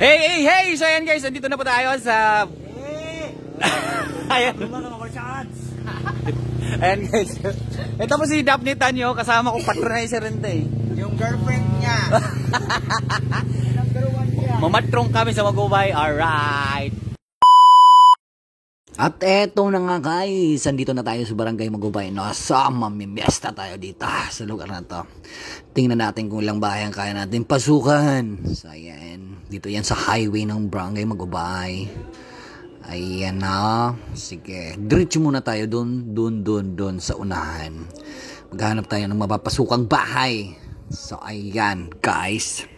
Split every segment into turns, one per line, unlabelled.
Hey! So ayan guys, nandito na po tayo sa... Ayan. Ayan guys. Ito po si Daphne Tanyo, kasama kong patronizer rin eh.
Yung girlfriend niya.
Mamatrong kami sa Magubay. Alright. At eto na nga guys, andito na tayo sa Barangay Magubay. Nasa mamimiesta tayo dito sa lugar na to. Tingnan natin kung ilang bahay ang kaya natin pasukan. So ayan, dito yan sa highway ng Barangay Magubay. Ayan na. Sige, diretso muna tayo doon sa unahan. Maghanap tayo ng mapapasukang bahay. So ayan guys.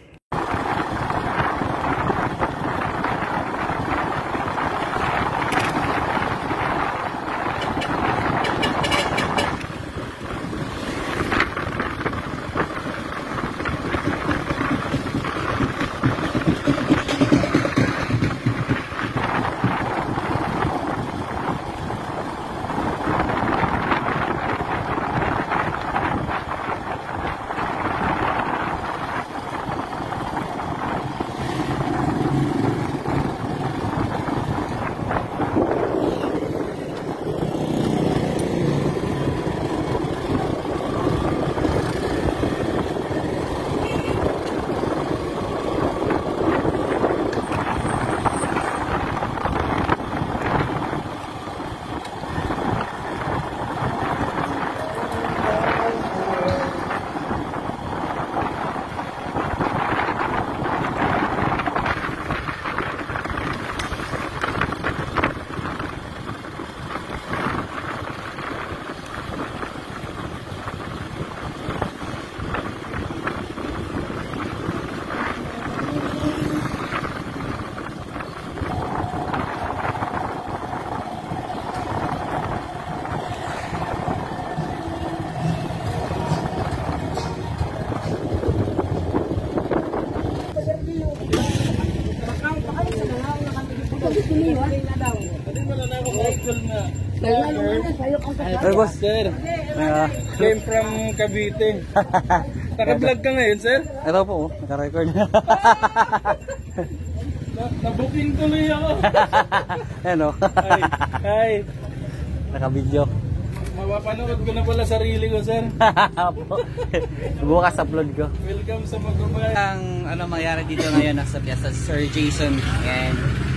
Hey boss, sir.
Came from Cavite. Naka-vlog ka ngayon, sir?
Ito po, naka-record.
Na-booking tuloy ako.
Ano?
Hi.
Naka-video.
Mapapanood ko na pala sarili ko, sir.
Bukas upload ko.
Welcome sa Magubay.
Ang ano mangyari dito ngayon nasa piyesta Sir Jason. Ayan.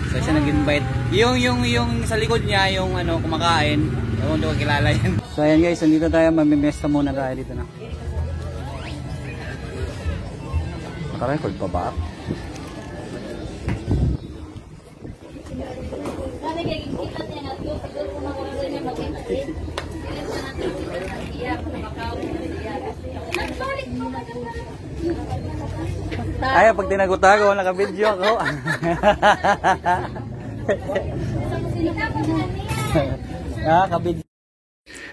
So siya nag-invite. Yung sa likod niya, yung ano kumakain. Ewan ko kilala yan. So ayan guys, nandito tayo, mamimiesta muna tayo dito na. Naka-record pa ba? Ay, pag tinago-tago, naka-video ako. Kabid.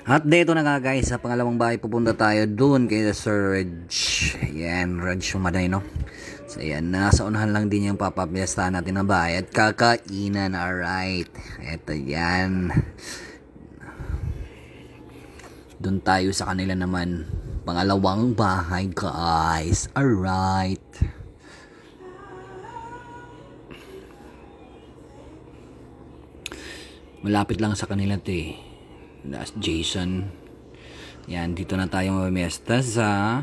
At dito na nga guys, sa pangalawang bahay pupunta tayo dun kay Sir Reg. Ayan, Reg Shumaday, no? So ayan, nasa unahan lang din yung papapiestahan natin na bahay at kakainan. Alright, eto yan. Dun tayo sa kanila naman, pangalawang bahay guys. Alright. Malapit lang sa kanila to eh. That's Jason. Yan, dito na tayo mamimiesta sa...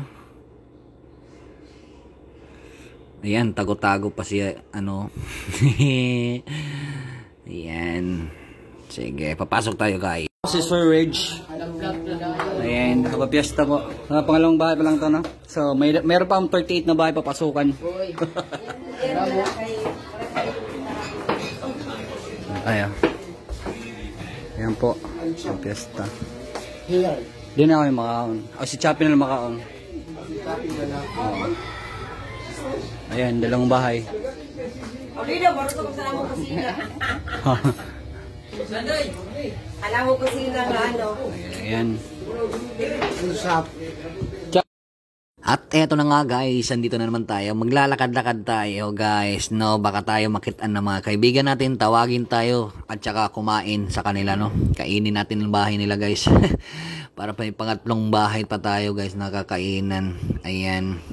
Ayan, tago-tago pa siya, ano. Ayan. Sige, papasok tayo guys. Si Sir Reg. Ayan, nakapapiesta po. Pangalawang bahay pa lang to, no? So, mayroon pa 38 na bahay papasukan. Ayan. Ayan po, ang piyesta. Di na ako yung makaon. O, si Chappy na lang makaon. Ayan, dalawang bahay.
Okay daw, marunong ko sa among kusina. Alam mo kusina na ano.
Ayan. At eto na nga guys, andito na naman tayo. Maglalakad-lakad tayo guys, no? Baka tayo makitaan ng mga kaibigan natin, tawagin tayo at saka kumain sa kanila, no? Kainin natin ang bahay nila guys. Para pa yung pangatlong bahay pa tayo guys, nakakainan. Ayan.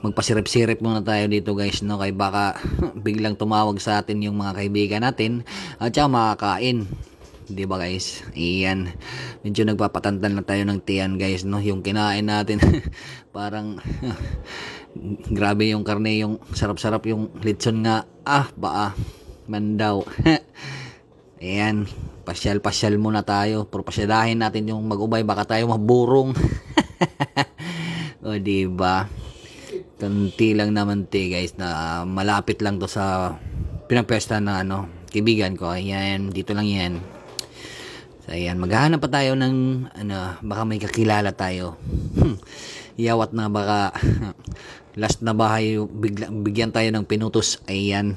magpasirip-sirip muna tayo dito guys, no, kay baka biglang tumawag sa atin yung mga kaibigan natin at saka makakain, di ba guys? Iyan, medyo nagpapatantan na tayo ng tiyan guys, no, yung kinain natin parang grabe yung karne, yung sarap-sarap yung litson nga, man daw. Ayan, pasyal-pasyal muna tayo, pero pasyalahin natin yung mag-ubay, baka tayo maburong. O diba, kanti lang naman guys, na malapit lang to sa pinapesta na kaibigan ko. Ayan, dito lang yan. So ayan, maghahanap pa tayo ng baka may kakilala tayo. Yawat na baka last na bahay bigyan tayo ng pinutos. Ayan.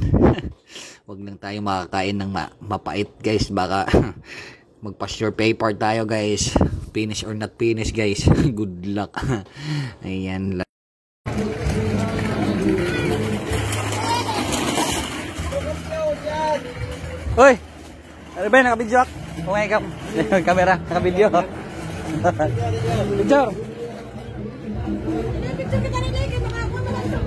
Wag lang tayo makakain ng mapait guys, baka magpa-sure paper tayo guys, finish or not finish guys. Good luck. Ayan.
Hoy! Ano ba, naka-video ako? Okay, camera, naka-video. Picture!
Picture kita nila, kaya baka ako naman sa